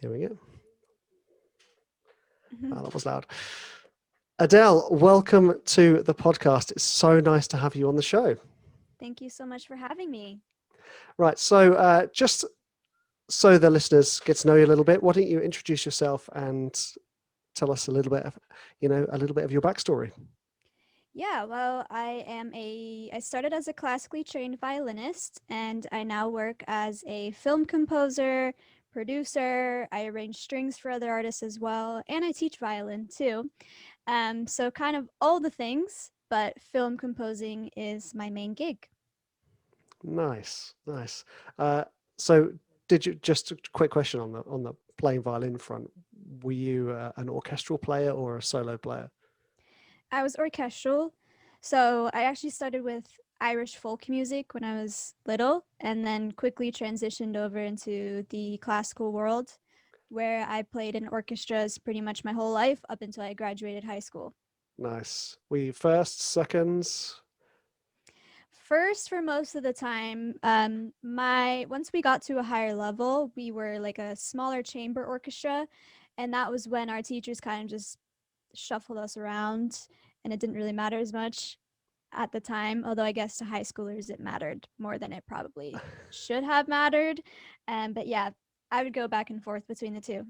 Here we go. Mhm. Oh, that was loud. Adele, welcome to the podcast. It's so nice to have you on the show. Thank you so much for having me. Right, so just so the listeners get to know you a little bit, why don't you introduce yourself and tell us a little bit of, a little bit of your backstory? Yeah, well, I started as a classically trained violinist, and I now work as a film composer, producer. I arrange strings for other artists as well, and I teach violin too. So kind of all the things, but film composing is my main gig. Nice, nice. So did you, just a quick question on the playing violin front, were you an orchestral player or a solo player? I was orchestral, so I actually started with Irish folk music when I was little, and then quickly transitioned over into the classical world, where I played in orchestras pretty much my whole life up until I graduated high school. Nice. Were you first, seconds? First, for most of the time, my once we got to a higher level, we were like a smaller chamber orchestra, and that was when our teachers kind of just shuffled us around, and it didn't really matter as much at the time, although I guess to high schoolers it mattered more than it probably should have mattered. But yeah, I would go back and forth between the two.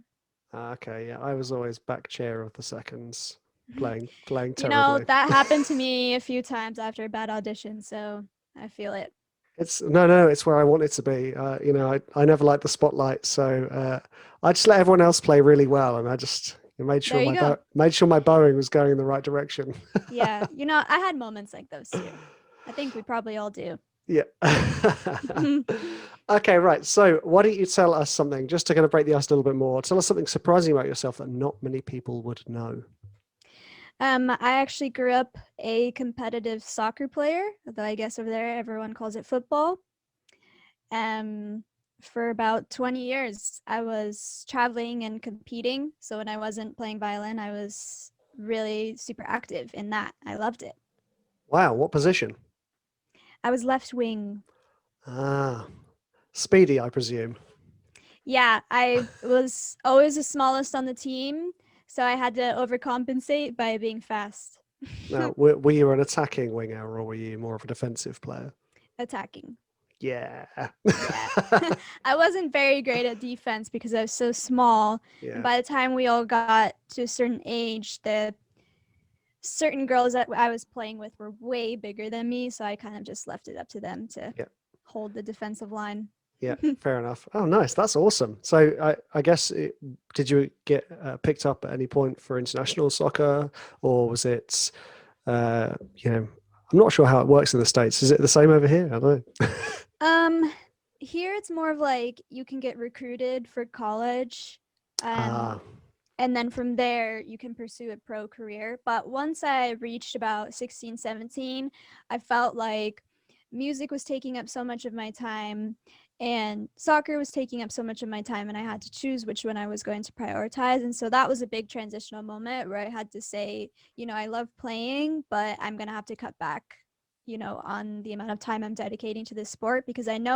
Okay, yeah, I was always back chair of the seconds, playing You know, terribly. that happened to me a few times after a bad audition, so I feel it. It's no, it's where I want it to be. I never liked the spotlight, so I just let everyone else play really well, and I just made sure There you go. made sure my bowing was going in the right direction. Yeah, I had moments like those too. I think we probably all do. Yeah. Okay, right. So why don't you tell us something, just to kind of break the ice a little bit more? Tell us something surprising about yourself that not many people would know. I actually grew up a competitive soccer player, although I guess over there everyone calls it football. Um, for about 20 years, I was traveling and competing. So when I wasn't playing violin, I was really super active in that. I loved it. Wow, what position? I was left wing. Ah, speedy, I presume. Yeah, I was always the smallest on the team, so I had to overcompensate by being fast. Now, were you an attacking winger or were you more of a defensive player? Attacking. Yeah. Yeah. I wasn't very great at defense because I was so small. And Yeah. by the time we all got to a certain age, the certain girls that I was playing with were way bigger than me, so I kind of just left it up to them to Yeah. hold the defensive line. Yeah. Fair enough. Oh, nice. That's awesome. So I guess did you get picked up at any point for international soccer, or was it, I'm not sure how it works in the States. Is it the same over here? I don't know. Um, Here it's more of like you can get recruited for college. Um, Ah, and then from there you can pursue a pro career. But once I reached about 16, 17, I felt like music was taking up so much of my time and soccer was taking up so much of my time, and I had to choose which one I was going to prioritize. And so that was a big transitional moment where I had to say, I love playing, but I'm going to have to cut back, on the amount of time I'm dedicating to this sport, because I knew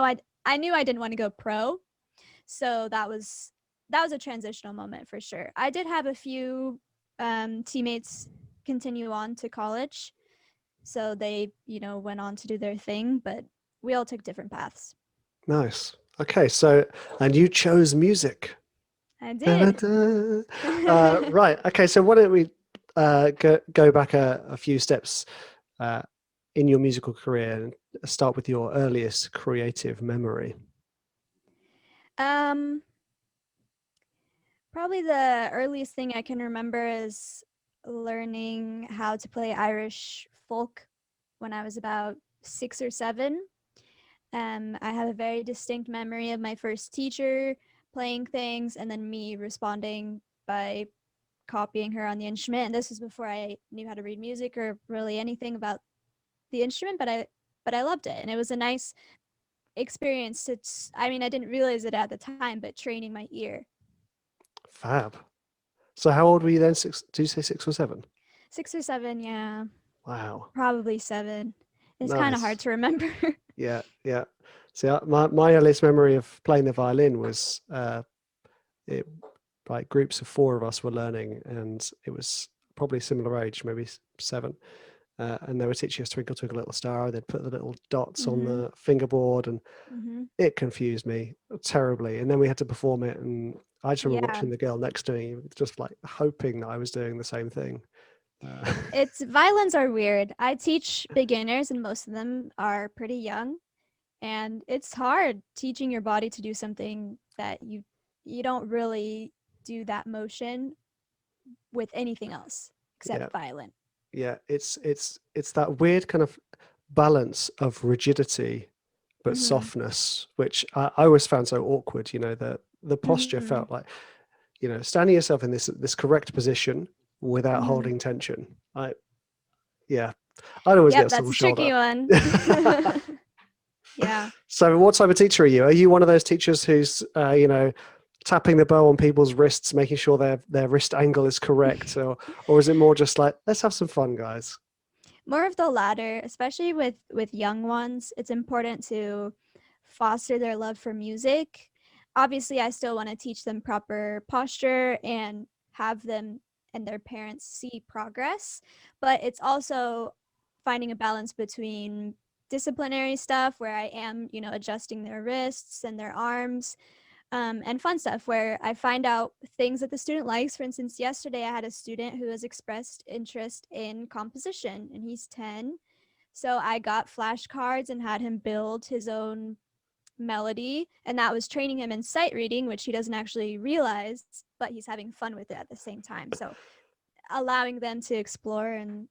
I didn't want to go pro. So that was a transitional moment for sure. I did have a few teammates continue on to college, so they went on to do their thing, but we all took different paths. nice. Okay. So, and you chose music. I did. Da-da-da. Right. Okay. So why don't we go back a few steps uh, in your musical career and start with your earliest creative memory? um Probably the earliest thing I can remember is learning how to play Irish folk when I was about 6 or 7. I have a very distinct memory of my first teacher playing things and then me responding by copying her on the instrument. And this was before I knew how to read music or really anything about the instrument, but I loved it, and it was a nice experience. I mean, I didn't realize it at the time, but training my ear. Fab. So how old were you then? Six? Did you say 6 or 7? 6 or 7, yeah, Wow. probably 7. It's kind of hard Nice. to remember. Yeah. Yeah. See, my earliest memory of playing the violin was it like groups of 4 of us were learning, and it was probably similar age, maybe 7. And they were teaching us Twinkle Twinkle Little Star. They'd put the little dots on Mm-hmm. the fingerboard, and Mm-hmm. it confused me terribly. And then we had to perform it, and I just remember Yeah. watching the girl next to me, just like hoping that I was doing the same thing. It's violins are weird. I teach beginners and most of them are pretty young, and it's hard teaching your body to do something that you don't really do that motion with anything else Yeah, except violin. yeah. It's that weird kind of balance of rigidity but Mhm. softness, which I always found so awkward. The posture Mhm. felt like, standing yourself in this correct position without Mhm. holding tension. Yeah, I'd always Yep, get that's sore a tricky shoulder. one. Yeah. So what type of teacher are you? Are you one of those teachers who's, tapping the bow on people's wrists, making sure their wrist angle is correct, or is it more just like, let's have some fun, guys? More of the latter, especially with young ones. It's important to foster their love for music. Obviously, I still want to teach them proper posture and have them and their parents see progress, but it's also finding a balance between disciplinary stuff where I am, adjusting their wrists and their arms, and fun stuff where I find out things that the student likes. For instance, yesterday I had a student who has expressed interest in composition and he's 10. So I got flashcards and had him build his own melody. And that was training him in sight reading, which he doesn't actually realize, but he's having fun with it at the same time. So allowing them to explore and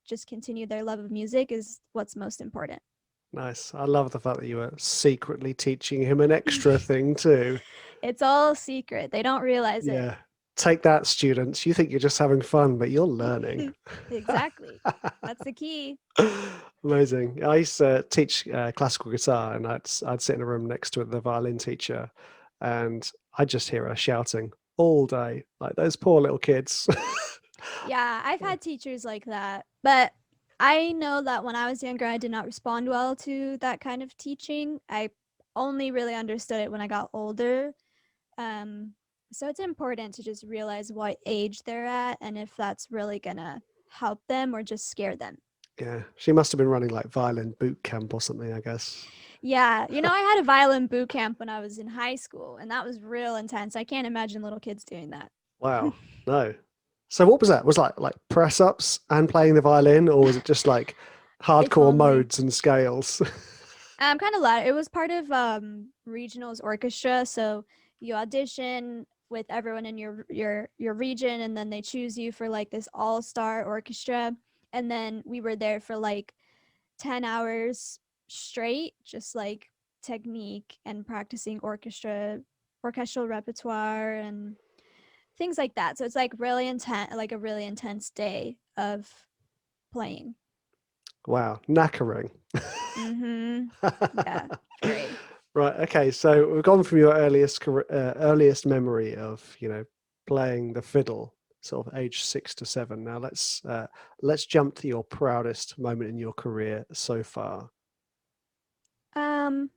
just continue their love of music is what's most important. Nice. I love the fact that you were secretly teaching him an extra thing too. It's all secret. They don't realize it. Yeah. Take that, students. You think you're just having fun, but you're learning. Exactly. That's the key. Amazing. I used to teach classical guitar, and I'd sit in a room next to the violin teacher, and I'd just hear her shouting all day, like those poor little kids. Yeah, I've had teachers like that. But I know that when I was younger, I did not respond well to that kind of teaching. I only really understood it when I got older. Um, so it's important to just realize what age they're at and if that's really gonna help them or just scare them. Yeah, she must have been running like violin boot camp or something, I guess. Yeah, I had a violin boot camp when I was in high school, and that was real intense. I can't imagine little kids doing that. Wow. No. So what was that? Was like press ups and playing the violin, or was it just like If hardcore only. modes and scales? Kind of latter. It was part of regionals orchestra, so you audition with everyone in your region, and then they choose you for like this all-star orchestra, and then we were there for like 10 hours straight, just like technique and practicing orchestral repertoire and things like that. So it's like really intense, like a really intense day of playing. Wow, knackering. Mm-hmm. Yeah, very. Right. Okay. So we've gone from your earliest memory of playing the fiddle, sort of age 6 to 7. Now let's jump to your proudest moment in your career so far. Um,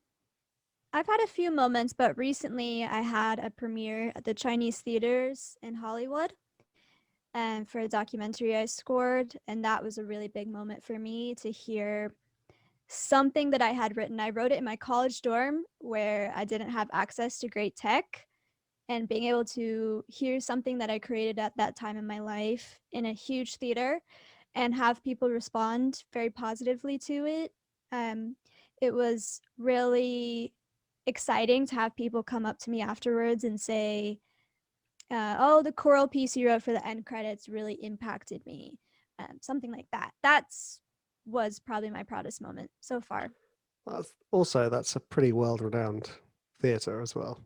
I've had a few moments, but recently I had a premiere at the Chinese theaters in Hollywood, and for a documentary I scored, and that was a really big moment for me to hear something that I had written. I wrote it in my college dorm where I didn't have access to great tech, and being able to hear something that I created at that time in my life in a huge theater and have people respond very positively to it. Um, it was really exciting to have people come up to me afterwards and say, "Oh, the choral piece you wrote for the end credits really impacted me," something like that. That's was probably my proudest moment so far. That's a pretty world-renowned theatre as well.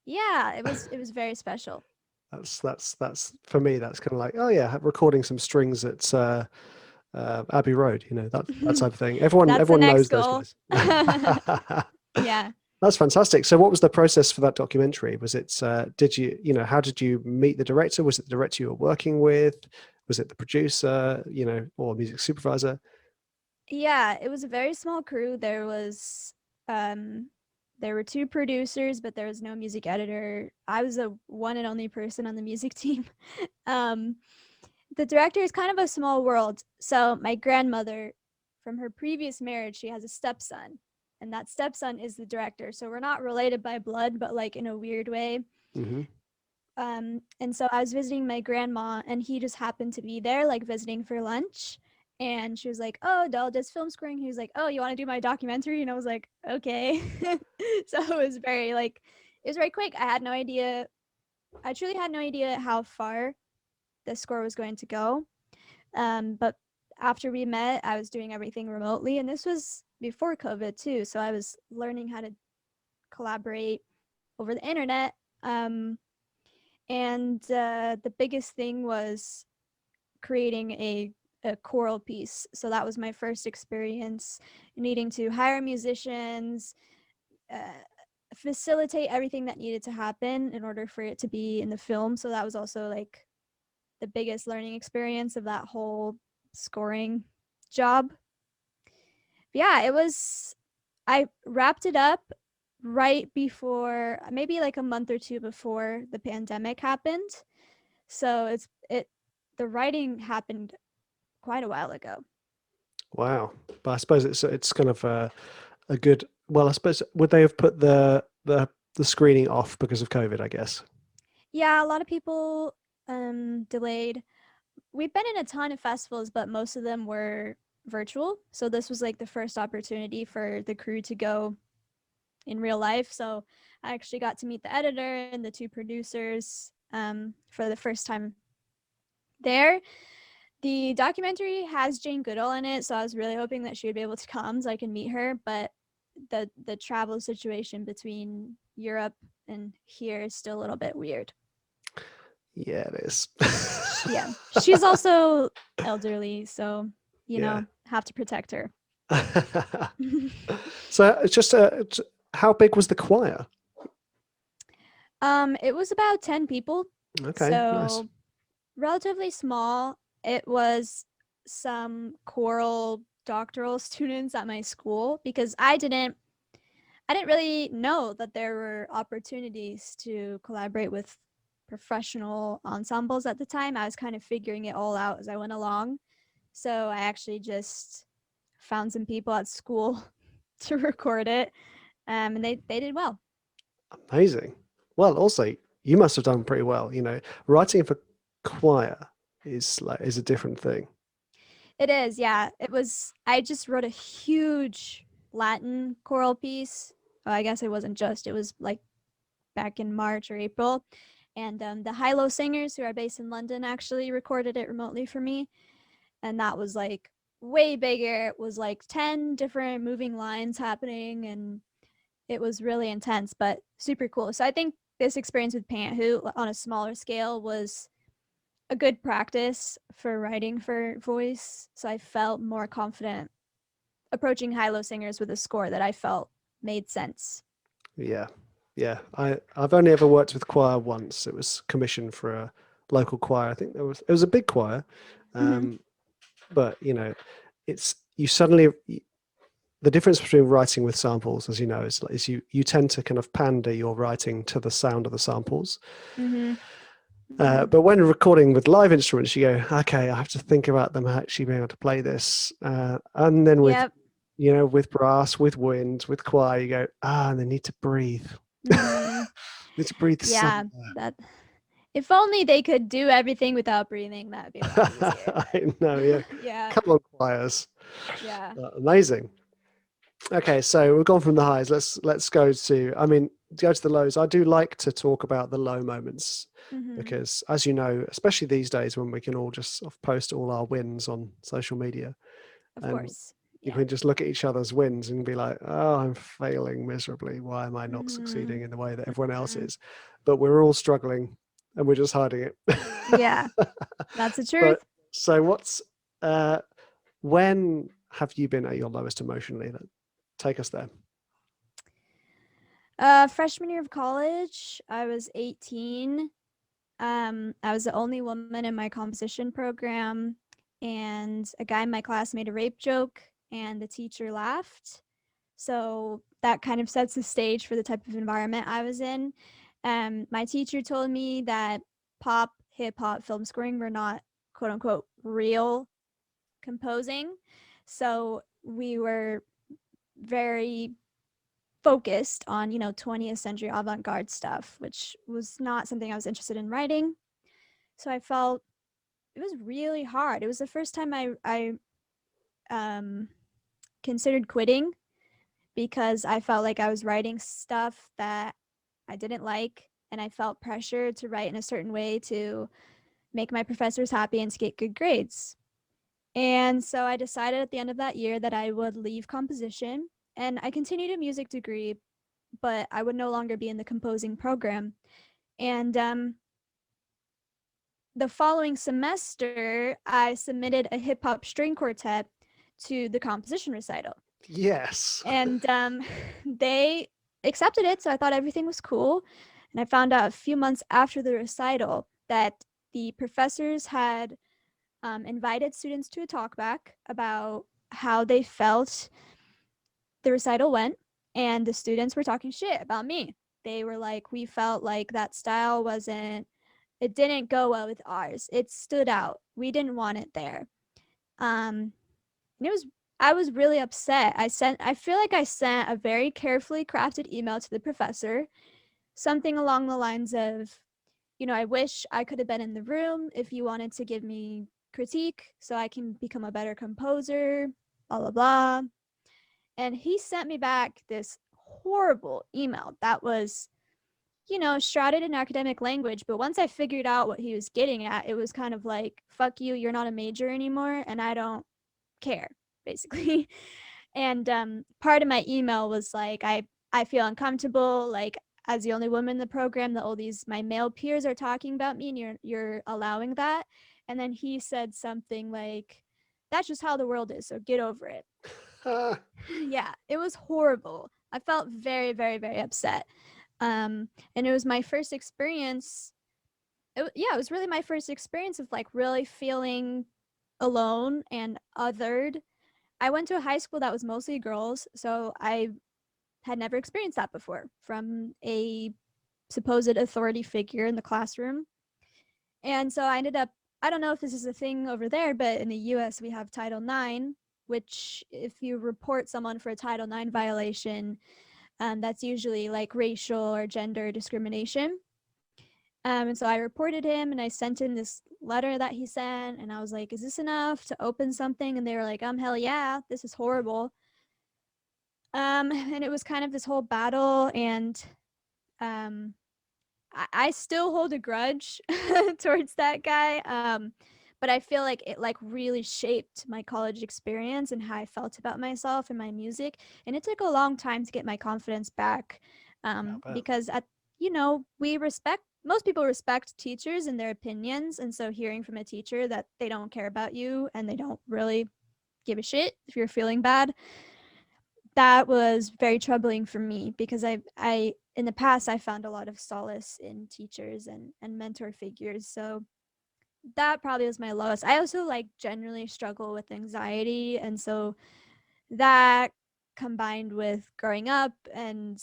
Yeah, it was very special. That's for me. That's kind of like, oh yeah, recording some strings at Abbey Road. That type of thing. Everyone That's the everyone next knows those goal. guys. Yeah. That's fantastic. So what was the process for that documentary? Was it, how did you meet the director? Was it the director you were working with? Was it the producer, or music supervisor? Yeah, it was a very small crew. There was um There were two producers, but there was no music editor. I was the one and only person on the music team. um, the director is kind of a small world. So my grandmother, from her previous marriage, she has a stepson, and that stepson is the director. So we're not related by blood, but like in a weird way. Mm-hmm. And so I was visiting my grandma, and he just happened to be there, like visiting for lunch. And she was like, "Oh, Adele does film scoring." He was like, "Oh, you want to do my documentary?" And I was like, "Okay." So it was very quick. I had no idea. I truly had no idea how far the score was going to go. But after we met, I was doing everything remotely, and this was before COVID too. So I was learning how to collaborate over the internet. And the biggest thing was creating a choral piece. So that was my first experience needing to hire musicians, uh, facilitate everything that needed to happen in order for it to be in the film. So that was also like the biggest learning experience of that whole scoring job. But yeah, I wrapped it up right before, maybe like a month or two before the pandemic happened. So the writing happened quite a while ago. Wow. But I suppose it's kind of a good. Well, I suppose would they have put the screening off because of COVID? I guess. Yeah, a lot of people delayed. We've been in a ton of festivals, but most of them were virtual. So this was like the first opportunity for the crew to go in real life. So I actually got to meet the editor and the two producers for the first time there. The documentary has Jane Goodall in it, so I was really hoping that she would be able to come so I can meet her. But the travel situation between Europe and here is still a little bit weird. Yeah, it is. Yeah, she's also elderly, so Yeah. have to protect her. So it's just how big was the choir? It was about 10 people, Okay, nice. so relatively small. It was some choral doctoral students at my school because I didn't really know that there were opportunities to collaborate with professional ensembles at the time. I was kind of figuring it all out as I went along. So I actually just found some people at school to record it, and they did well. Amazing. Well, also you must have done pretty well. Writing for choir is a different thing. It is, yeah. It was. I just wrote a huge Latin choral piece. Well, I guess it wasn't just. It was like back in March or April, and the High-Low singers who are based in London actually recorded it remotely for me, and that was like way bigger. It was like 10 different moving lines happening, and it was really intense, but super cool. So I think this experience with Pant Hoot on a smaller scale was a good practice for writing for voice. So I felt more confident approaching high-low singers with a score that I felt made sense. Yeah, yeah. I've only ever worked with choir once. It was commissioned for a local choir. I think it was a big choir, Mm-hmm. but it's you suddenly the difference between writing with samples, as you know, is you tend to kind of pander your writing to the sound of the samples. Mm-hmm. Mm-hmm. But when recording with live instruments, you go, okay, I have to think about them actually being able to play this. And then with, Yep. with brass, with wind, with choir, you go, and they need to breathe. Mm-hmm. Need to breathe Yeah. somewhere. That if only they could do everything without breathing, that would be a lot easier. I know, yeah. Yeah. Come on, choirs. Yeah. Amazing. Okay, so we've gone from the highs. Let's go to, go to the lows. I do like to talk about the low moments Mm-hmm. because, as you know, especially these days when we can all just sort of post all our wins on social media, Of and course. you Yeah. can just look at each other's wins and be like, "Oh, I'm failing miserably. Why am I not Mm-hmm. succeeding in the way that everyone else Mm-hmm. is?" But we're all struggling, and we're just hiding it. Yeah. That's the so, truth. so what's when have you been at your lowest emotionally? Take us there. Freshman year of college, I was 18. I was the only woman in my composition program, and a guy in my class made a rape joke, and the teacher laughed. So that kind of sets the stage for the type of environment I was in. My teacher told me that pop, hip hop, film scoring were not quote unquote real composing. So we were very focused on, 20th century avant garde stuff, which was not something I was interested in writing. So I felt it was really hard. It was the first time I um, considered quitting because I felt like I was writing stuff that I didn't like, and I felt pressure to write in a certain way to make my professors happy and to get good grades. And so I decided at the end of that year that I would leave composition, and I continued a music degree, but I would no longer be in the composing program. And the following semester, I submitted a hip hop string quartet to the composition recital. Yes. And they accepted it, so I thought everything was cool. And I found out a few months after the recital that the professors had invited students to a talkback about how they felt the recital went, and the students were talking shit about me. They were like, we felt like that style wasn't, it didn't go well with ours. It stood out. We didn't want it there. And it was, I was really upset. I feel like I sent a very carefully crafted email to the professor, something along the lines of, I wish I could have been in the room if you wanted to give me critique so I can become a better composer, blah, blah, blah. And he sent me back this horrible email that was, shrouded in academic language. But once I figured out what he was getting at, it was kind of like, fuck you, you're not a major anymore, and I don't care, basically. And part of my email was like, I feel uncomfortable, like, as the only woman in the program, that all these my male peers are talking about me, and you're allowing that. And then he said something like, that's just how the world is, so get over it. Yeah, it was horrible. I felt very, very, very upset. And it was my first experience. Yeah, it was really my first experience of like really feeling alone and othered. I went to a high school that was mostly girls, so I had never experienced that before from a supposed authority figure in the classroom. And so I ended up, I don't know if this is a thing over there, but in the US, we have Title IX, which, if you report someone for a Title IX violation, that's usually like racial or gender discrimination. And so I reported him and I sent him this letter that he sent. And I was like, is this enough to open something? And they were like, hell yeah, this is horrible. And it was kind of this whole battle. And um, I still hold a grudge towards that guy. But I feel like it like really shaped my college experience and how I felt about myself and my music. And it took a long time to get my confidence back. Because we respect, most people respect teachers and their opinions. And so hearing from a teacher that they don't care about you and they don't really give a shit if you're feeling bad, that was very troubling for me because I in the past I found a lot of solace in teachers and mentor figures. So that probably was my lowest. I also like generally struggle with anxiety, and so that combined with growing up and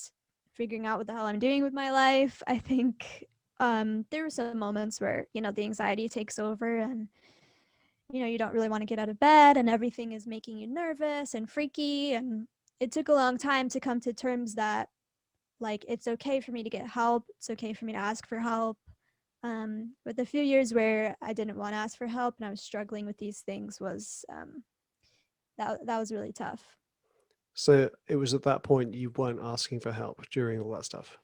figuring out what the hell I'm doing with my life, I think there were some moments where the anxiety takes over, and you don't really want to get out of bed, and everything is making you nervous and freaky. And it took a long time to come to terms that like it's okay for me to get help, it's okay for me to ask for help. But the few years where I didn't want to ask for help and I was struggling with these things was that was really tough. So it was at that point you weren't asking for help during all that stuff.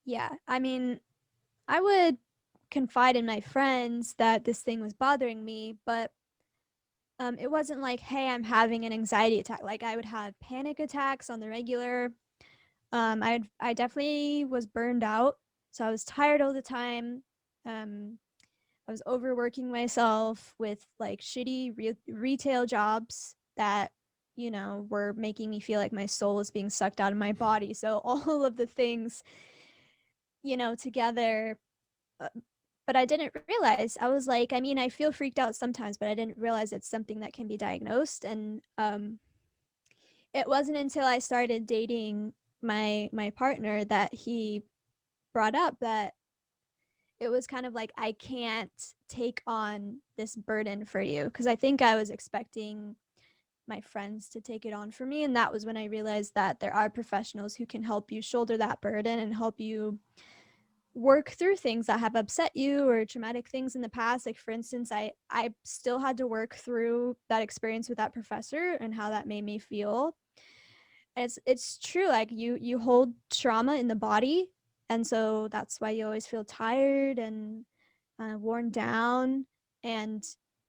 Yeah, I mean, I would confide in my friends that this thing was bothering me, but it wasn't like, hey, I'm having an anxiety attack. Like I would have panic attacks on the regular. I definitely was burned out, so I was tired all the time. Um, I was overworking myself with like shitty retail jobs that were making me feel like my soul was being sucked out of my body. So all of the things together. uh, but I didn't realize. I was like, I mean, I feel freaked out sometimes, but I didn't realize it's something that can be diagnosed. And It wasn't until I started dating my partner that he brought up that it was kind of like, I can't take on this burden for you, because I think I was expecting my friends to take it on for me, and that was when I realized that there are professionals who can help you shoulder that burden and help you work through things that have upset you or traumatic things in the past. Like, for instance, I still had to work through that experience with that professor and how that made me feel. And it's true, like, you hold trauma in the body, and so that's why you always feel tired and worn down. And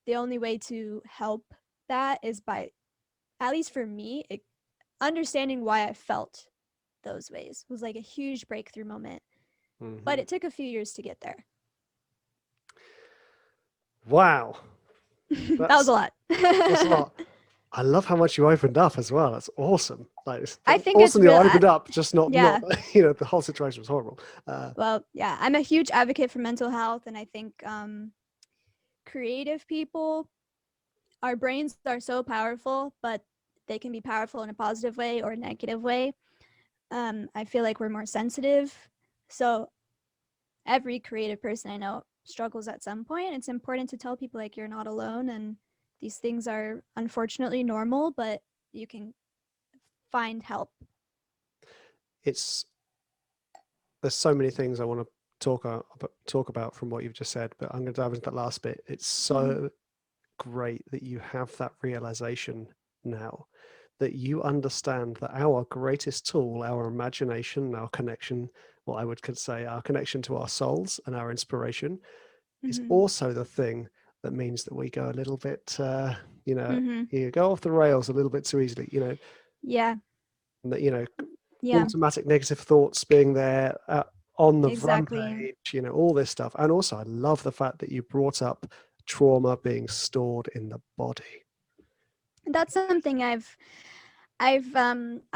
the only way to help that is by, at least for me, understanding why I felt those ways was like a huge breakthrough moment. But Hmm. it took a few years to get there. Wow, That was that's a lot. that's a lot. I love how much you opened up as well. That's awesome. Like, it's I think it's awesome you real. opened up, just not Yeah. the whole situation was horrible. Well, yeah, I'm a huge advocate for mental health, and I think creative people, our brains are so powerful, but they can be powerful in a positive way or a negative way. I feel like we're more sensitive. So every creative person I know struggles at some point. It's important to tell people, like, you're not alone, and these things are unfortunately normal, but you can find help. it's there's so many things I want to talk about from what you've just said, but I'm going to dive into that last bit. It's Mm-hmm. so great that you have that realization now, that you understand that our greatest tool, our imagination, our connection, what I would could say, our connection to our souls and our inspiration, is Mm-hmm. also the thing that means that we go a little bit, you know, Mm-hmm. you go off the rails a little bit too easily, Yeah. and that, Yeah. automatic negative thoughts being there on the Exactly. rampage, all this stuff. And also, I love the fact that you brought up trauma being stored in the body. That's something I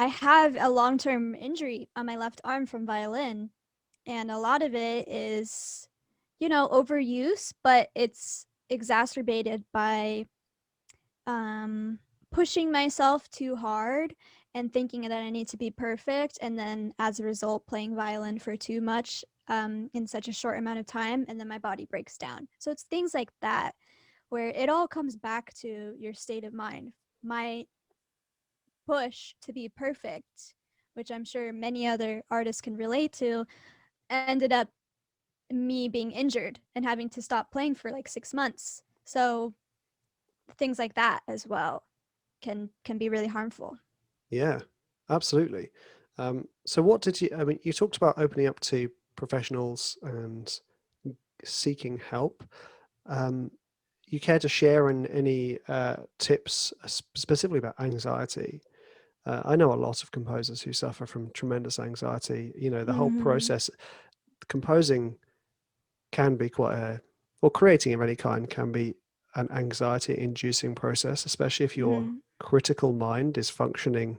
have a long-term injury on my left arm from violin, and a lot of it is, overuse, but it's exacerbated by um, pushing myself too hard and thinking that I need to be perfect, and then as a result, playing violin for too much in such a short amount of time, and then my body breaks down. So it's things like that where it all comes back to your state of mind. My push to be perfect, which I'm sure many other artists can relate to, ended up me being injured and having to stop playing for like 6 months. So things like that as well can be really harmful. Yeah, absolutely. So, what did you? I mean, you talked about opening up to professionals and seeking help. Um, you care to share any tips specifically about anxiety? I know a lot of composers who suffer from tremendous anxiety. The whole Mm-hmm. process, composing can be quite or creating of any kind can be an anxiety inducing process, especially if your Mm-hmm. critical mind is functioning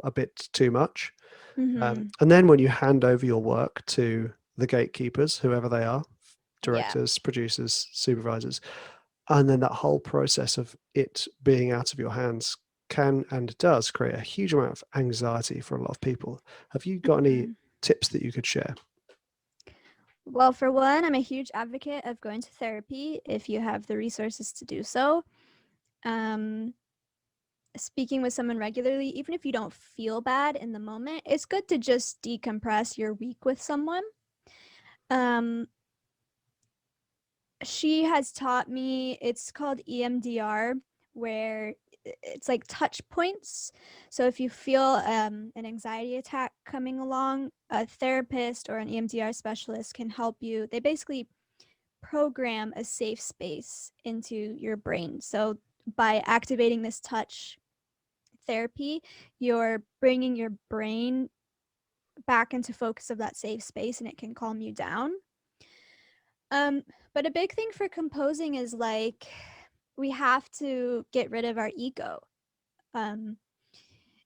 a bit too much. Mm-hmm. And then when you hand over your work to the gatekeepers, whoever they are, Yeah. directors, producers, supervisors, and then that whole process of it being out of your hands can and does create a huge amount of anxiety for a lot of people. Have you got any Mm-hmm. tips that you could share? Well, for one, I'm a huge advocate of going to therapy if you have the resources to do so. Um, Speaking with someone regularly, even if you don't feel bad in the moment, it's good to just decompress your week with someone. Um, she has taught me, it's called EMDR, where it's like touch points. So if you feel an anxiety attack coming along, a therapist or an EMDR specialist can help you. They basically program a safe space into your brain. So by activating this touch therapy, you're bringing your brain back into focus of that safe space, and it can calm you down. Um, but a big thing for composing is like, we have to get rid of our ego. Um,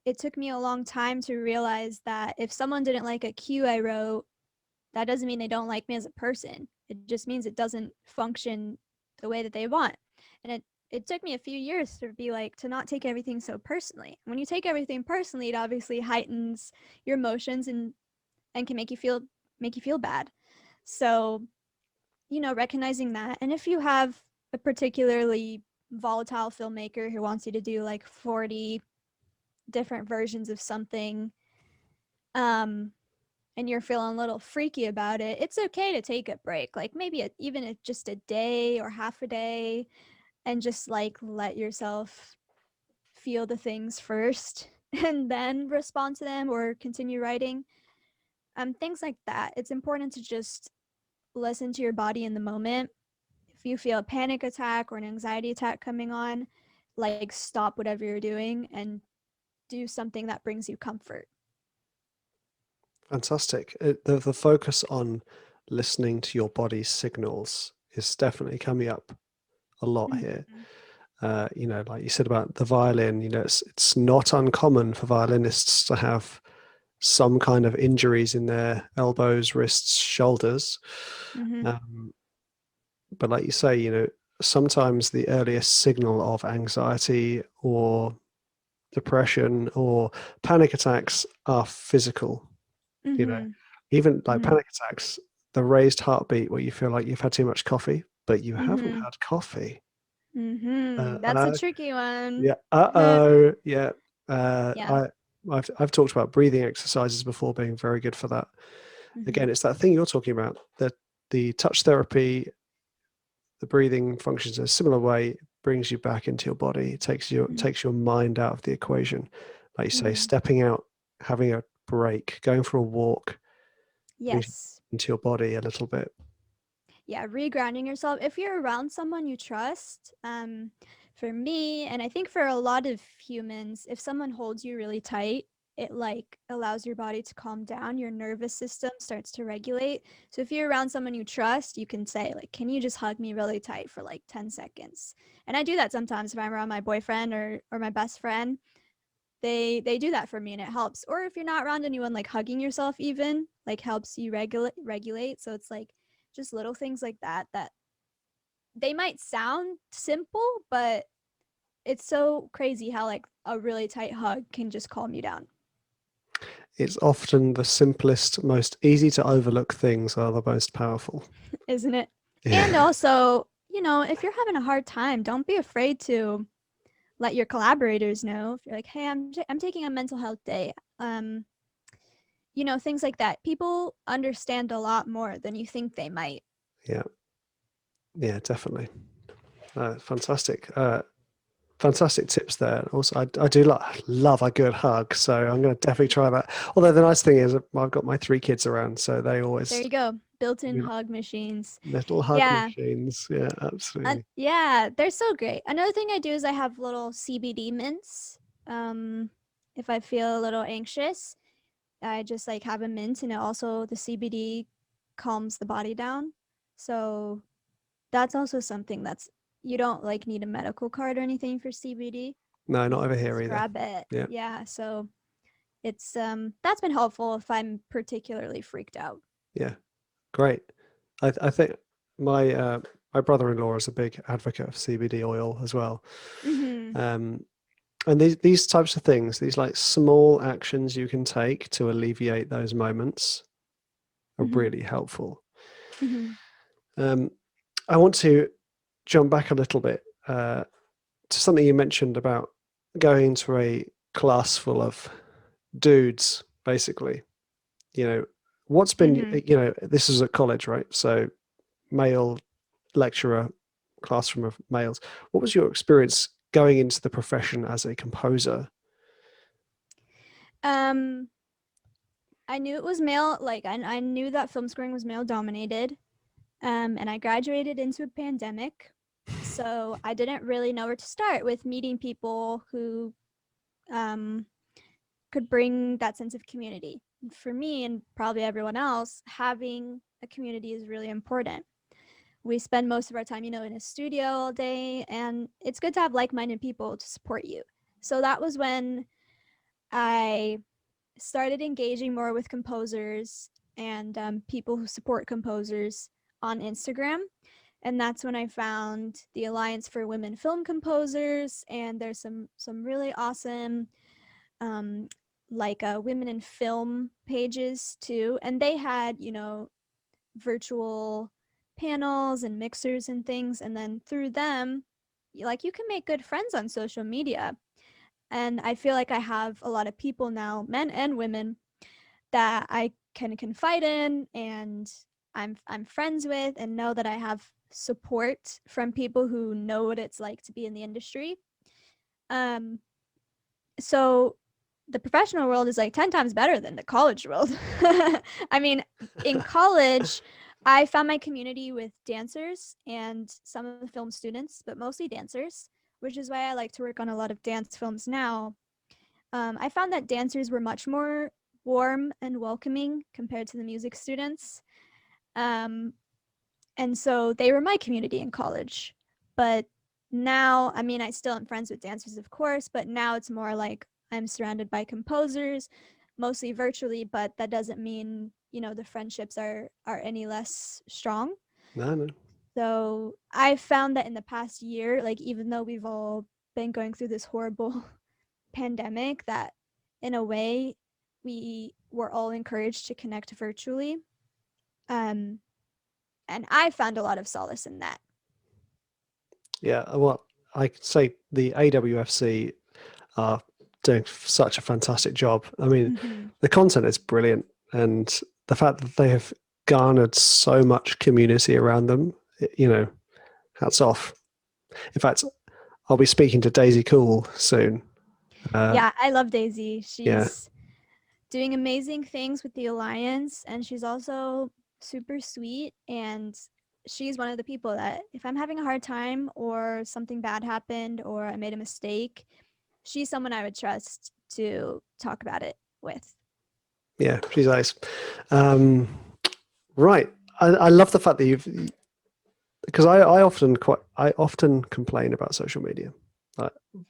it took me a long time to realize that if someone didn't like a cue I wrote, that doesn't mean they don't like me as a person. It just means it doesn't function the way that they want. And it took me a few years to be like to not take everything so personally. When you take everything personally, it obviously heightens your emotions and can make you feel bad. So, recognizing that. And if you have a particularly volatile filmmaker who wants you to do like 40 different versions of something, um, and you're feeling a little freaky about it, it's okay to take a break. Like maybe even just a day or half a day, and just like let yourself feel the things first and then respond to them or continue writing. Things like that. It's important to just listen to your body in the moment. If you feel a panic attack or an anxiety attack coming on, like stop whatever you're doing and do something that brings you comfort. Fantastic. The focus on listening to your body's signals is definitely coming up a lot here. Mhm. Like you said about the violin, it's not uncommon for violinists to have some kind of injuries in their elbows, wrists, shoulders. Mhm. Um, but like you say, sometimes the earliest signal of anxiety or depression or panic attacks are physical. you know Mhm. Even like Mhm. panic attacks, the raised heartbeat where you feel like you've had too much coffee but you haven't Mhm. had coffee. Mhm. That's a uh, tricky one. yeah, uh-oh, yeah. uh, Yeah. I I've talked about breathing exercises before being very good for that. Mhm. Again, it's that thing you're talking about, that the touch therapy, the breathing functions in a similar way. It brings you back into your body. It Mhm. takes your mind out of the equation. Like you say, Mhm. stepping out, having a break, going for a walk brings you Yes. into your body a little bit. Yeah, regrounding yourself. If you're around someone you trust, for me, and I think for a lot of humans, if someone holds you really tight, it like allows your body to calm down. Your nervous system starts to regulate. So if you're around someone you trust, you can say like, "Can you just hug me really tight for like 10 seconds?" And I do that sometimes if I'm around my boyfriend or my best friend. They do that for me and it helps. Or if you're not around anyone, like hugging yourself even like helps you regulate. So it's like just little things like that they might sound simple, but it's so crazy how like a really tight hug can just calm you down, It's often the simplest, most easy to overlook things are the most powerful. isn't it? And Yeah. also, if you're having a hard time, don't be afraid to let your collaborators know. If you're like, "Hey, I'm taking a mental health day." Things like that. People understand a lot more than you think they might. Yeah. Yeah, definitely. Fantastic. Fantastic tips there. Also, I do love a good hug, so I'm going to definitely try that. Although the nice thing is, I've got my 3 kids around, so they There always you go. Built-in you know, hug machines. little hug Yeah. machines. Yeah, absolutely. Yeah, they're so great. Another thing I do is I have little CBD mints. Um, if I feel a little anxious, I just like have a mint, and it also the CBD calms the body down. So that's also something that's you don't like need a medical card or anything for CBD. No, You not over can here just either. grab it. Yeah, Yeah, so it's that's been helpful if I'm particularly freaked out. yeah, great. I think my uh, my brother-in-law is a big advocate of CBD oil as well. Mhm. Um, and these types of things, these like small actions you can take to alleviate those moments are Mhm. really helpful. Mhm. Um, I want to jump back a little bit to something you mentioned about going to a class full of dudes, basically. You know, what's been, Mhm. this is at college, right? So, male lecturer, classroom of males. What was your experience going into the profession as a composer? Um I knew it was male, like I knew that film scoring was male dominated. And I graduated into a pandemic. So I didn't really know where to start with meeting people who um, could bring that sense of community. For me and probably everyone else, having a community is really important. We spend most of our time, in a studio all day, and it's good to have like minded people to support you. So that was when I started engaging more with composers and people who support composers on Instagram. And that's when I found the Alliance for Women Film Composers, and there's some really awesome um, like women in film pages too, and they had virtual panels and mixers and things, and then through them, like, you can make good friends on social media. And I feel like I have a lot of people now, men and women, that I can confide in, and I'm friends with, and know that I have support from people who know what it's like to be in the industry. Um, so the professional world is like 10 times better than the college world. I mean, in college, I found my community with dancers and some of the film students, but mostly dancers, which is why I like to work on a lot of dance films now. I found that dancers were much more warm and welcoming compared to the music students. Um, and so they were my community in college. But now, I mean, I still am friends with dancers, of course, but now it's more like I'm surrounded by composers, mostly virtually, but that doesn't mean, the friendships are any less strong. No, no. So I found that in the past year, like, even though we've all been going through this horrible pandemic, that in a way we were all encouraged to connect virtually. Um, and I found a lot of solace in that. Yeah, well, I could say the AWFC are doing such a fantastic job. I mean, Mm-hmm. the content is brilliant, and the fact that they have garnered so much community around them, hats off. In fact, I'll be speaking to Daisy Cool soon. Yeah, I love Daisy. Yeah, She's doing amazing things with the Alliance, and she's also super sweet. And she's one of the people that, if I'm having a hard time or something bad happened or I made a mistake, she's someone I would trust to talk about it with. yeah, she's nice. Um, right, I love the fact that you've because I often complain about social media.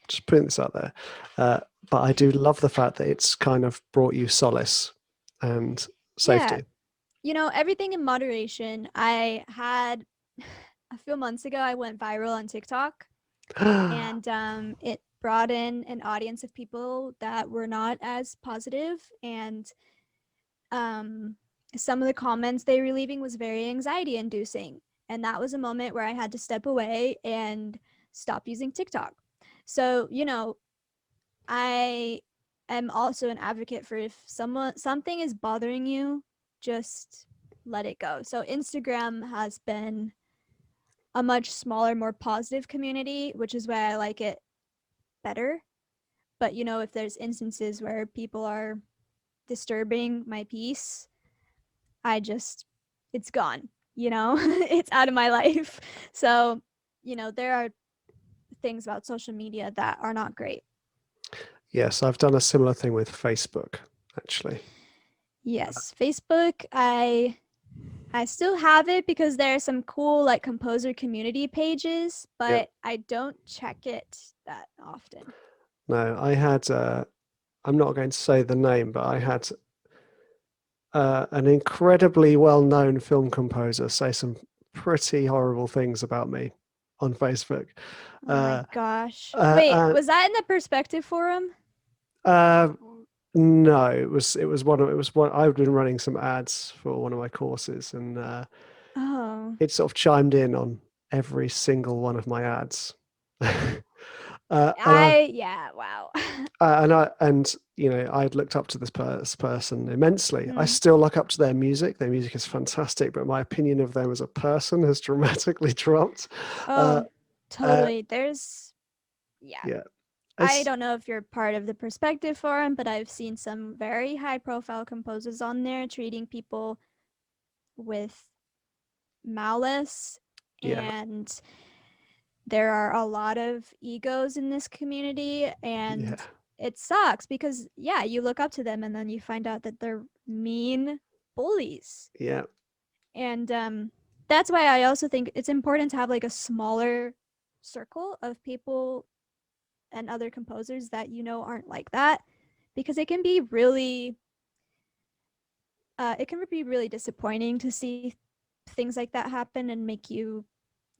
Just putting this out there, but I do love the fact that it's kind of brought you solace and Yeah, safety. everything in moderation. I had a few months ago, I went viral on TikTok, and it brought in an audience of people that were not as positive, and um, some of the comments they were leaving was very anxiety inducing, and that was a moment where I had to step away and stop using TikTok. So I am also an advocate for, if something is bothering you, just let it go. So Instagram has been a much smaller, more positive community, which is why I like it better. But if there's instances where people are disturbing my peace, I just it's gone. It's out of my life. So, there are things about social media that are not great. Yes, I've done a similar thing with Facebook, actually. Yes, Facebook, I still have it because there are some cool, like, composer community pages, Yep. but I don't check it that often. No, I had. I'm not going to say the name, but I had an incredibly well-known film composer say some pretty horrible things about me on Facebook. Oh my Uh, gosh. uh, Wait, uh, was that in the perspective forum? uh, no, it was one. I've been running some ads for one of my courses, and Oh. it sort of chimed in on every single one of my ads. uh, and I Yeah, wow. I'd looked up to this person immensely. I Mm. still look up to their music. Their music is fantastic, but my opinion of them as a person has dramatically dropped. Uh, Oh, uh, totally. Yeah. yeah, I it's don't know if you're part of the perspective forum, but I've seen some very high profile composers on there treating people with malice, yeah, and there are a lot of egos in this community, yeah, and it sucks because, yeah, you look up to them and then you find out that they're mean bullies. yeah, And that's why I also think it's important to have, like, a smaller circle of people and other composers that aren't like that, because it can be really disappointing to see things like that happen and make you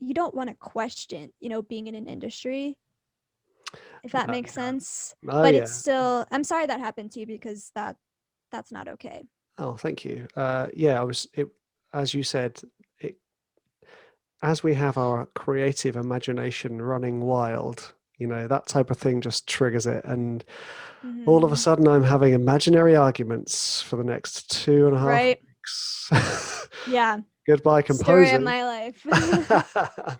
you don't want to question, being in an industry, if that No, makes sense. oh But it's yeah. still, I'm sorry that happened to you because that's not okay. Oh, thank you. Yeah, as you said, it, as we have our creative imagination running wild, that type of thing just triggers it. And all of a Hmm. sudden, I'm having imaginary arguments for the next 2.5 Right? weeks. Yeah. Goodbye, Story of composing. my life.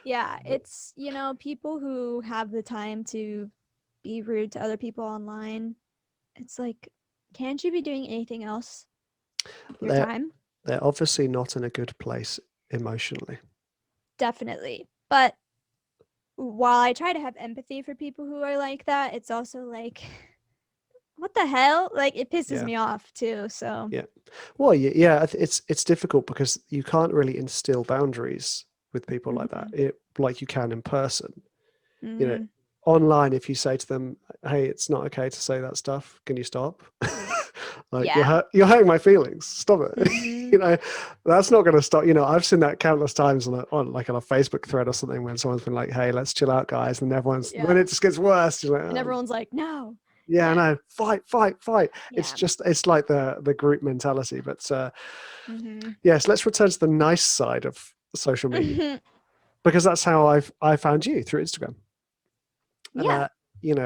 Yeah, it's, people who have the time to be rude to other people online. It's like, can't you be doing anything else with your they're time? they're obviously not in a good place emotionally. Definitely. But while I try to have empathy for people who are like that, it's also like, what the hell? Like, it pisses Yeah, me off too. So, yeah. Well, yeah, it's difficult because you can't really instill boundaries with people like that, hmm. like you can in person. You know, Hmm. online, if you say to them, "Hey, it's not okay to say that stuff. Can you stop?" Like Yeah. you're hurting my feelings. Stop it. Hmm. you know, that's not going to stop. I've seen that countless times on a Facebook thread or something when someone's been like, "Hey, let's chill out, guys," and when Yeah. it just gets worse, you're like, And "Oh, everyone's like, no. yeah, Yeah. no, fight, fight, fight." Yeah. It's like the group mentality. But Hmm. yes, let's return to the nice side of social media because that's how I found you through Instagram. Yeah. uh,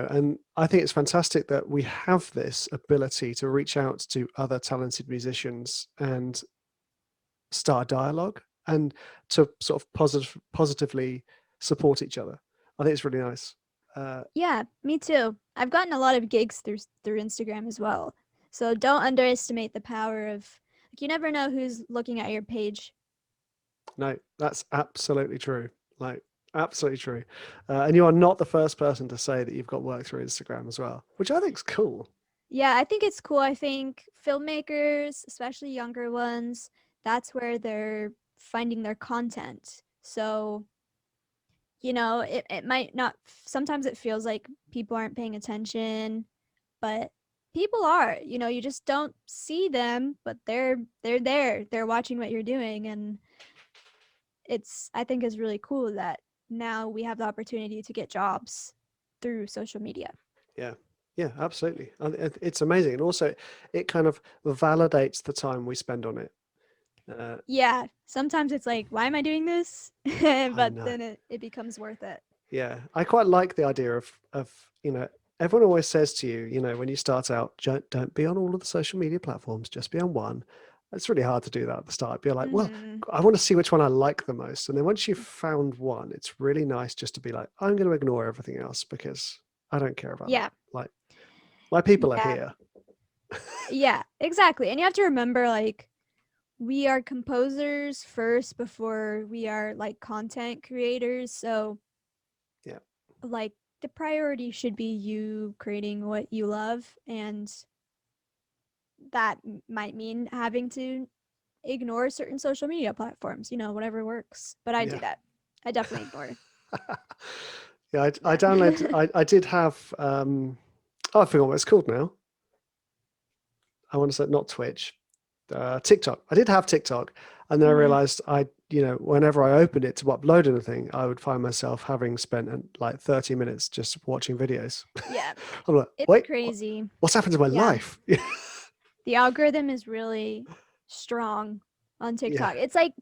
and I think it's fantastic that we have this ability to reach out to other talented musicians and start a dialogue and to sort of positively support each other. I think it's really nice. Uh, Yeah, me too. I've gotten a lot of gigs through Instagram as well. So don't underestimate the power of, like, you never know who's looking at your page. no, that's absolutely true. Like, absolutely true. And you are not the first person to say that you've got work through Instagram as well, which I think is cool. Yeah, I think it's cool. I think filmmakers, especially younger ones, that's where they're finding their content. So, it might not, sometimes it feels like people aren't paying attention, but people are. You just don't see them, but they're there. They're watching what you're doing, and I think is really cool that now we have the opportunity to get jobs through social media. Yeah. Yeah, absolutely. It's amazing. And also, it kind of validates the time we spend on it. Uh, Yeah, sometimes it's like, why am I doing this? I But know. then it becomes worth it. Yeah, I quite like the idea of everyone always says to you, when you start out, don't be on all of the social media platforms, just be on one. It's really hard to do that at the start. Be like, well, Hmm. I want to see which one I like the most. And then once you've found one, it's really nice just to be like, I'm going to ignore everything else because I don't care about that. Yeah, Like, my people are yeah, here. yeah, exactly. And you have to remember, like, we are composers first before we are like content creators. So, Yeah, like, the priority should be you creating what you love, and that might mean having to ignore certain social media platforms, whatever works. But I do yeah. that. I definitely ignore. Yeah, I Yeah. downloaded, I did have, oh, I forgot what it's called now. I want to say not Twitch, TikTok. I did have TikTok, and then I Hmm. realized whenever I opened it to upload anything, I would find myself having spent like 30 minutes just watching videos. Yeah. I'm like, It's wait, crazy. what's happened to my Yeah. life? The algorithm is really strong on Yeah, TikTok. It's like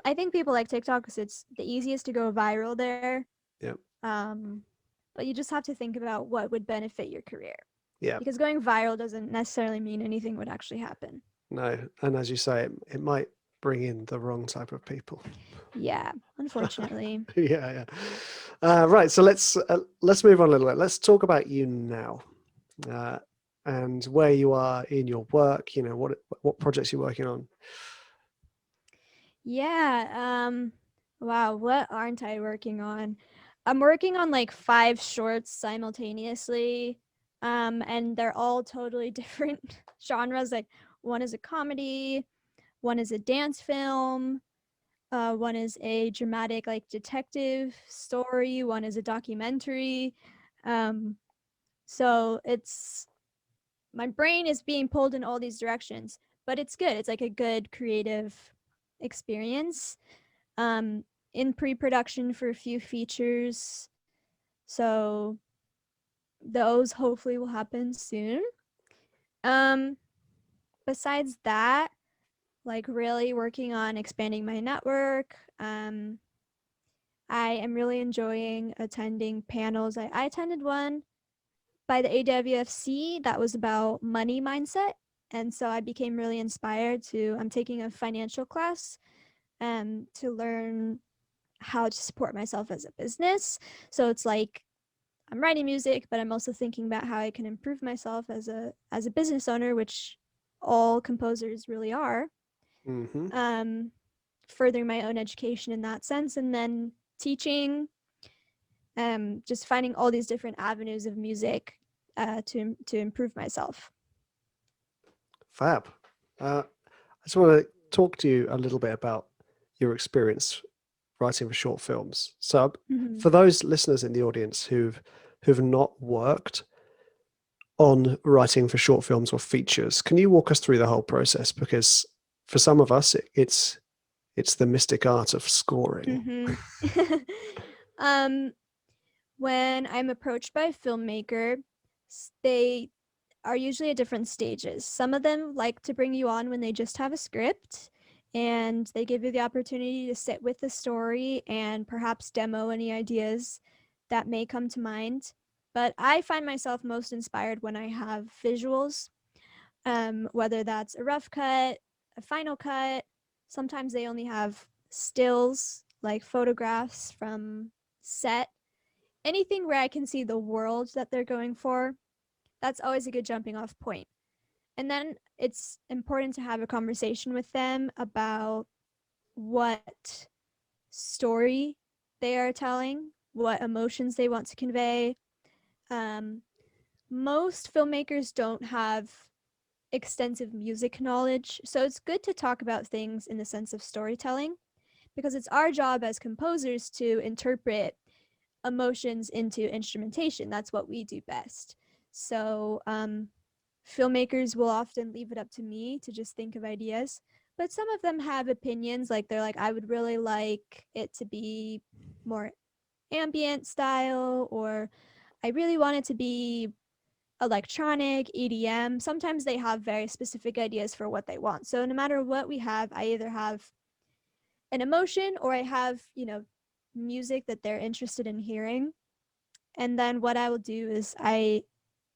I think people like TikTok because it's the easiest to go viral there. yeah, Um, but you just have to think about what would benefit your career, yeah. because going viral doesn't necessarily mean anything would actually happen. No, and as you say, it might bring in the wrong type of people. Yeah, unfortunately. Yeah, yeah. Right. So let's move on a little bit. Let's talk about you now, uh, and where you are in your work. What projects you're working on. Yeah. Wow, what aren't I working on? I'm working on like 5 shorts simultaneously. And they're all totally different genres. Like, one is a comedy, one is a dance film, one is a dramatic like detective story, one is a documentary. Um, so it's my brain is being pulled in all these directions, but it's good. It's like a good creative experience. Um, in pre-production for a few features. So those hopefully will happen soon. Um, Besides that, like really working on expanding my network. I am really enjoying attending panels. I attended one by the AWFC that was about money mindset. And so I became really inspired to, I'm taking a financial class to learn how to support myself as a business. So it's like I'm writing music, but I'm also thinking about how I can improve myself as a business owner, which all composers really are. Hmm. Um, Furthering my own education in that sense, and then teaching, just finding all these different avenues of music to improve myself. Fab. I just want to talk to you a little bit about your experience writing for short films. So, Mm-hmm. for those listeners in the audience who've not worked on writing for short films or features, can you walk us through the whole process? Because for some of us, it's the mystic art of scoring. Mm-hmm. um, when I'm approached by a filmmaker, they are usually at different stages. Some of them like to bring you on when they just have a script and they give you the opportunity to sit with the story and perhaps demo any ideas that may come to mind. But I find myself most inspired when I have visuals, whether that's a rough cut, a final cut. Sometimes they only have stills, like photographs from set. Anything where I can see the world that they're going for, that's always a good jumping off point. And then it's important to have a conversation with them about what story they are telling, what emotions they want to convey. Um, Most filmmakers don't have extensive music knowledge, so it's good to talk about things in the sense of storytelling because it's our job as composers to interpret emotions into instrumentation. That's what we do best. So, filmmakers will often leave it up to me to just think of ideas, but some of them have opinions. Like, they're like, I would really like it to be more ambient style, or I really want it to be electronic, EDM. Sometimes they have very specific ideas for what they want. So, no matter what we have, I either have an emotion or I have, music that they're interested in hearing. And then what I will do is I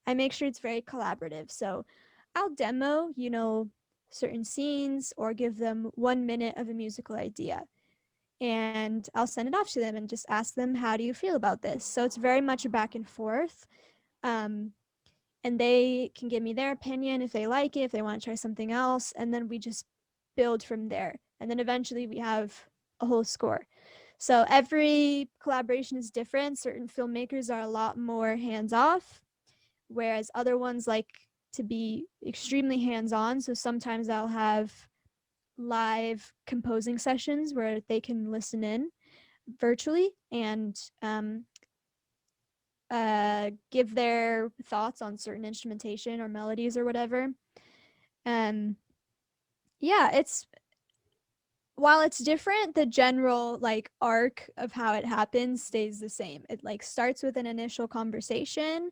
make sure it's very collaborative. So I'll demo, certain scenes or give them 1 minute of a musical idea. And I'll send it off to them and just ask them, how do you feel about this? So it's very much a back and forth. Um, and they can give me their opinion if they like it, if they want to try something else. And then we just build from there. And then eventually we have a whole score. So every collaboration is different. Certain filmmakers are a lot more hands off, whereas other ones like to be extremely hands on. So sometimes I'll have live composing sessions where they can listen in virtually and give their thoughts on certain instrumentation or melodies or whatever. Um, yeah, it's while it's different, the general like arc of how it happens stays the same. It like starts with an initial conversation,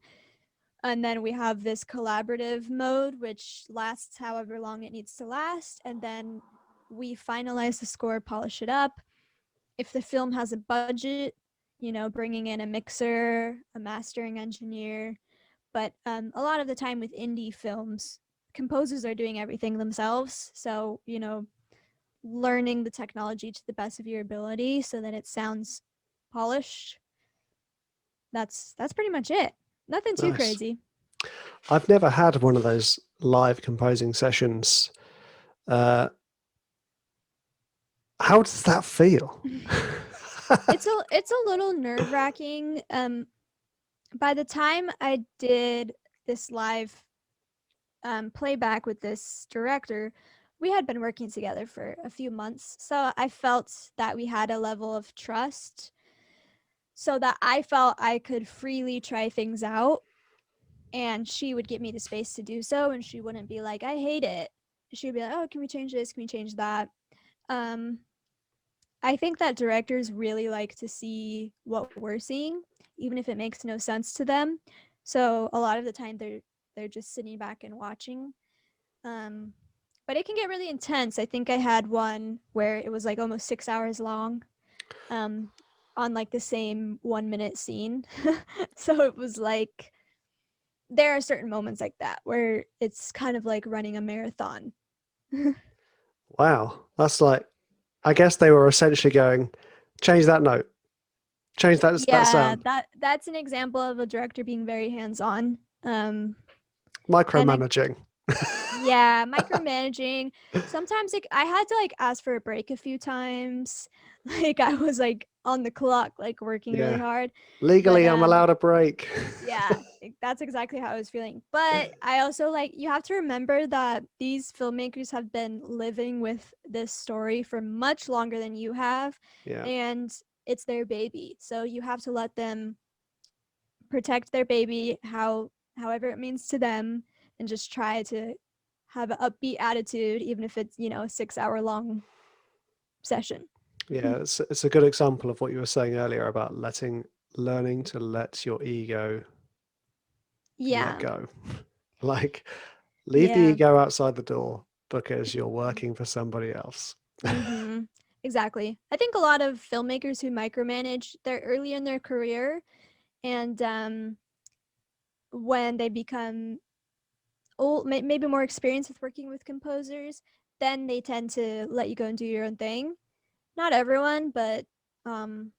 and then we have this collaborative mode which lasts however long it needs to last, and then we finalize the score, polish it up. If the film has a budget, bringing in a mixer, a mastering engineer. But a lot of the time with indie films, composers are doing everything themselves. So, learning the technology to the best of your ability so that it sounds polished. That's pretty much it. Nothing too Nice. crazy. I've never had one of those live composing sessions. Uh, how does that feel? It's a little nerve-wracking. By the time I did this live playback with this director, we had been working together for a few months. So I felt that we had a level of trust so that I felt I could freely try things out, and she would give me the space to do so, and she wouldn't be like, I hate it. She would be like, oh, can we change this? Can we change that? Um, I think that directors really like to see what we're seeing, even if it makes no sense to them. So a lot of the time they're just sitting back and watching. Um, but it can get really intense. I think I had one where it was like almost 6 hours long, um, on like the same 1 minute scene. So it was like there are certain moments like that where it's kind of like running a marathon. Wow, that's like, I guess they were essentially going, change that note, change that Yeah, sound, that's an example of a director being very hands-on. And I micromanaging. Yeah, micromanaging. Sometimes like I had to like ask for a break a few times. Like I was like on the clock, like working really Yeah, hard. But legally, I'm allowed a break. yeah, that's exactly how I was feeling. But I also like you have to remember that these filmmakers have been living with this story for much longer than you have, Yeah, and it's their baby. So you have to let them protect their baby however it means to them, and just try to have an upbeat attitude even if it's a 6 hour long session. yeah, it's a good example of what you were saying earlier about learning to let your ego let Yeah. go. Like, leave the Yeah. ego outside the door because you're working for somebody else. Mm-hmm. Exactly. I think a lot of filmmakers who micromanage, they're early in their career, and when they become old, maybe more experienced with working with composers, then they tend to let you go and do your own thing. Not everyone, but um,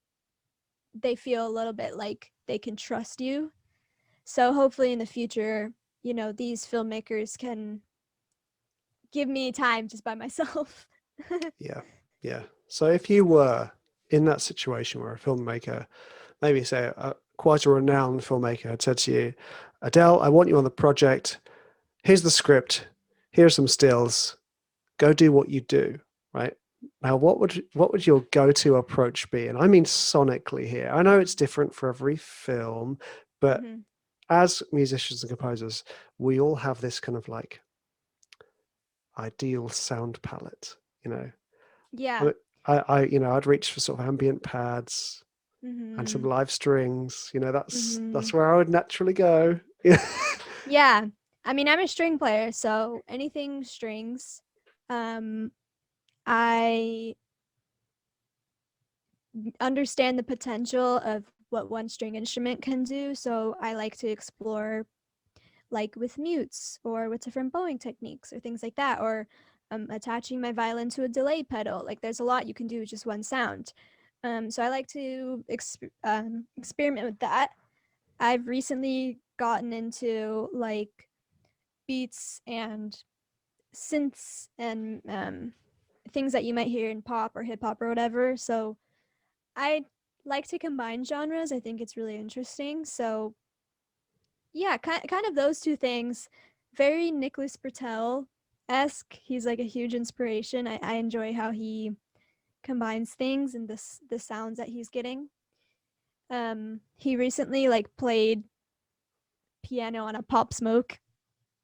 they feel a little bit like they can trust you. So hopefully in the future, these filmmakers can give me time just by myself. Yeah, yeah. So if you were in that situation where a filmmaker, maybe say quite a renowned filmmaker, had said to you, Adele, I want you on the project. Here's the script. Here are some stills. Go do what you do. Right now, what would your go-to approach be? And I mean sonically here. I know it's different for every film, but Hmm. as musicians and composers, we all have this kind of like ideal sound palette. You know, Yeah. I, I'd reach for sort of ambient pads and some Hmm. live strings. That's Hmm. where I would naturally go. Yeah, Yeah. I mean, I'm a string player, so anything strings. Um, I understand the potential of what one string instrument can do, so I like to explore like with mutes or with different bowing techniques or things like that, or attaching my violin to a delay pedal. Like there's a lot you can do with just one sound. So I like to experiment with that. I've recently gotten into like beats and synths and things that you might hear in pop or hip hop or whatever. So I like to combine genres. I think it's really interesting. So yeah, kind of those two things. Very Nicholas Bertel esque. He's like a huge inspiration. I enjoy how he combines things and the sounds that he's getting. He recently like played piano on a Pop Smoke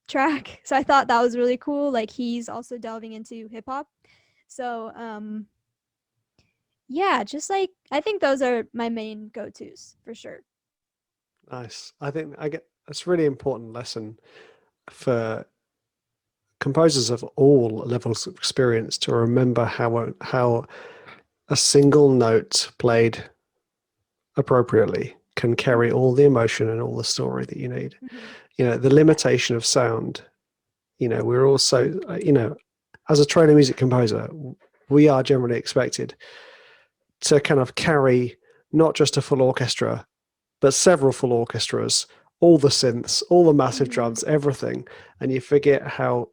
track, so I thought that was really cool. Like he's also delving into hip hop. So yeah, just like I think those are my main go tos for sure. nice. I think I get that's a really important lesson for composers of all levels of experience to remember how a single note played appropriately can carry Mm-hmm. all the emotion and all the story that you need. Mm-hmm. The Yeah. limitation of sound. We're also, as a trained music composer, we are generally expected to kind of carry not just a full orchestra, but several full orchestras, all the synths, all the massive Mm-hmm. drums, everything. And you forget how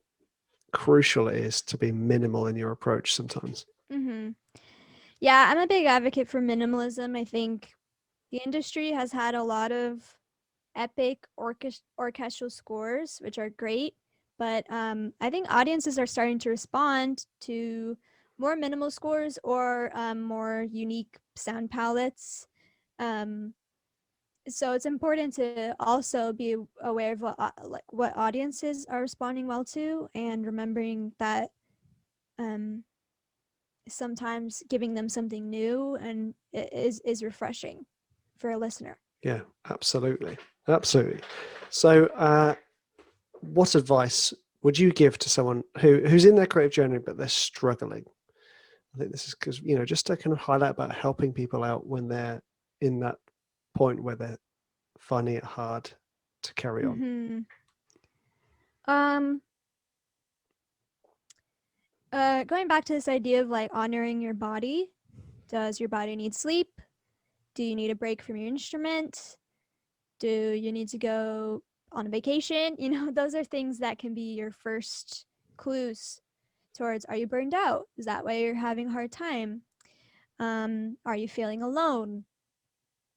crucial it is to be minimal in your approach sometimes. Mm-hmm. Yeah, I'm a big advocate for minimalism. I think the industry has had a lot of epic orchestral scores, which are great, but I think audiences are starting to respond to more minimal scores or more unique sound palettes. Um, so it's important to also be aware of what audiences are responding well to, and remembering that um, sometimes giving them something new and is refreshing for a listener. Yeah, absolutely. Absolutely. So, what advice would you give to someone who's in their creative journey, but they're struggling? I think this is because, just to kind of highlight about helping people out when they're in that point where they're finding it hard to carry on. Um, Going back to this idea of like honoring your body. Does your body need sleep? Do you need a break from your instrument? Do you need to go on a vacation? Those are things that can be your first clues towards, are you burned out? Is that why you're having a hard time? Are you feeling alone?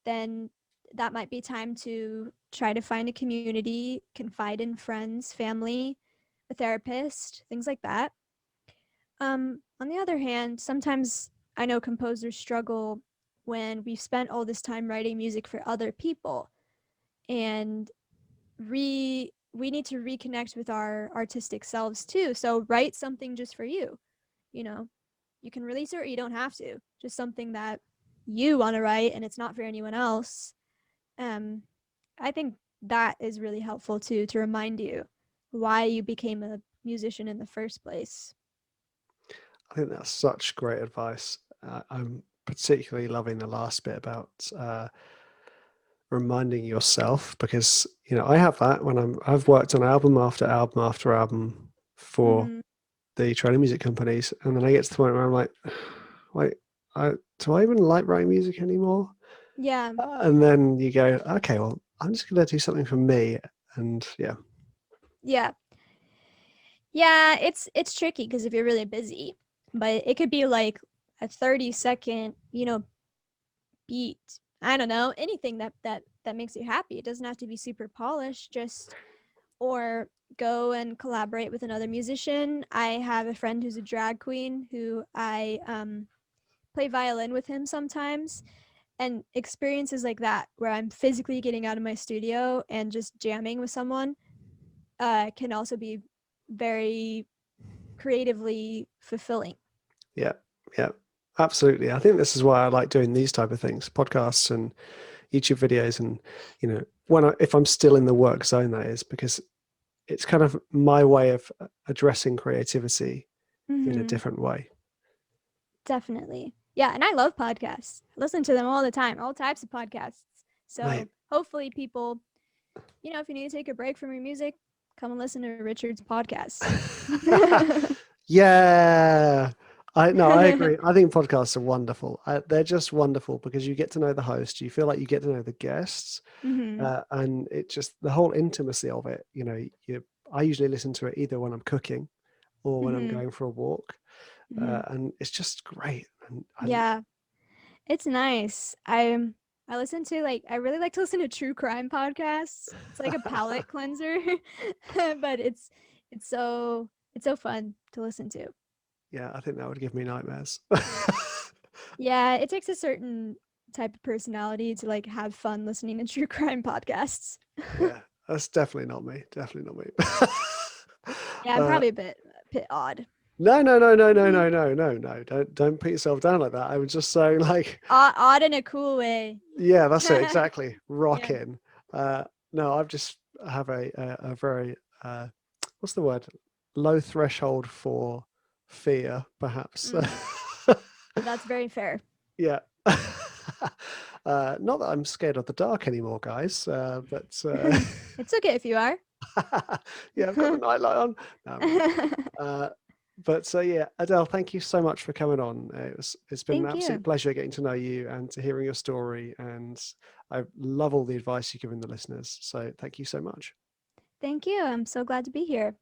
Then that might be time to try to find a community, confide in friends, family, a therapist, things like that. On the other hand, sometimes I know composers struggle when we've spent all this time writing music for other people, and we need to reconnect with our artistic selves too. So write something just for you. You know, you can release it or you don't have to. Just something that you want to write and it's not for anyone else. Um, I think that is really helpful too, to remind you why you became a musician in the first place. I think that's such great advice. I'm particularly loving the last bit about reminding yourself, because I have that when I've worked on album after album after album for Mm-hmm. the training music companies, and then I get to the point where I'm like, wait, do I even like writing music anymore? Yeah. And then you go, okay, well, I'm just going to do something for me. And yeah. Yeah. Yeah, it's tricky because if you're really busy, but it could be like a 30-second, beat. I don't know, anything that makes you happy. It doesn't have to be super polished, just or go and collaborate with another musician. I have a friend who's a drag queen who I play violin with him sometimes, and experiences like that where I'm physically getting out of my studio and just jamming with someone can also be very creatively fulfilling. Yeah. Yeah. Absolutely. I think this is why I like doing these type of things, podcasts and YouTube videos. And, if I'm still in the work zone, that is, because it's kind of my way of addressing creativity in a Mm-hmm. different way. Definitely. Yeah, and I love podcasts. I listen to them all the time, all types of podcasts. Mate. So hopefully people, if you need to take a break from your music, come and listen to Richard's podcast. Yeah. I agree. I think podcasts are wonderful. They're just wonderful because you get to know the host. You feel like you get to know the guests, Mm-hmm. and it just the whole intimacy of it. I usually listen to it either when I'm cooking or when I'm Mm-hmm. going for a walk, Mm-hmm. and it's just great. And Yeah, it's nice. I listen to I really like to listen to true crime podcasts. It's like a palate cleanser, but it's so fun to listen to. yeah, I think that would give me nightmares. Yeah, it takes a certain type of personality to have fun listening to true crime podcasts. Yeah, that's definitely not me. Definitely not me. Yeah, I'm probably a bit odd. No, no, no, no, no, no, no, no, no. Don't put yourself down like that. I was just saying, like, Odd in a cool way. yeah, that's it, exactly. Yeah. Rocking. No, I've just have a very what's the word? Low threshold for fear, perhaps. Mm, that's very fair. Yeah. Not that I'm scared of the dark anymore, guys, but It's okay if you are. yeah, I've got the nightlight on. No, I'm not. But yeah, Adele, thank you so much for coming on. It's been an Thank absolute you. pleasure getting to know you and to hearing your story. And I love all the advice you've given the listeners. So thank you so much. Thank you. I'm so glad to be here.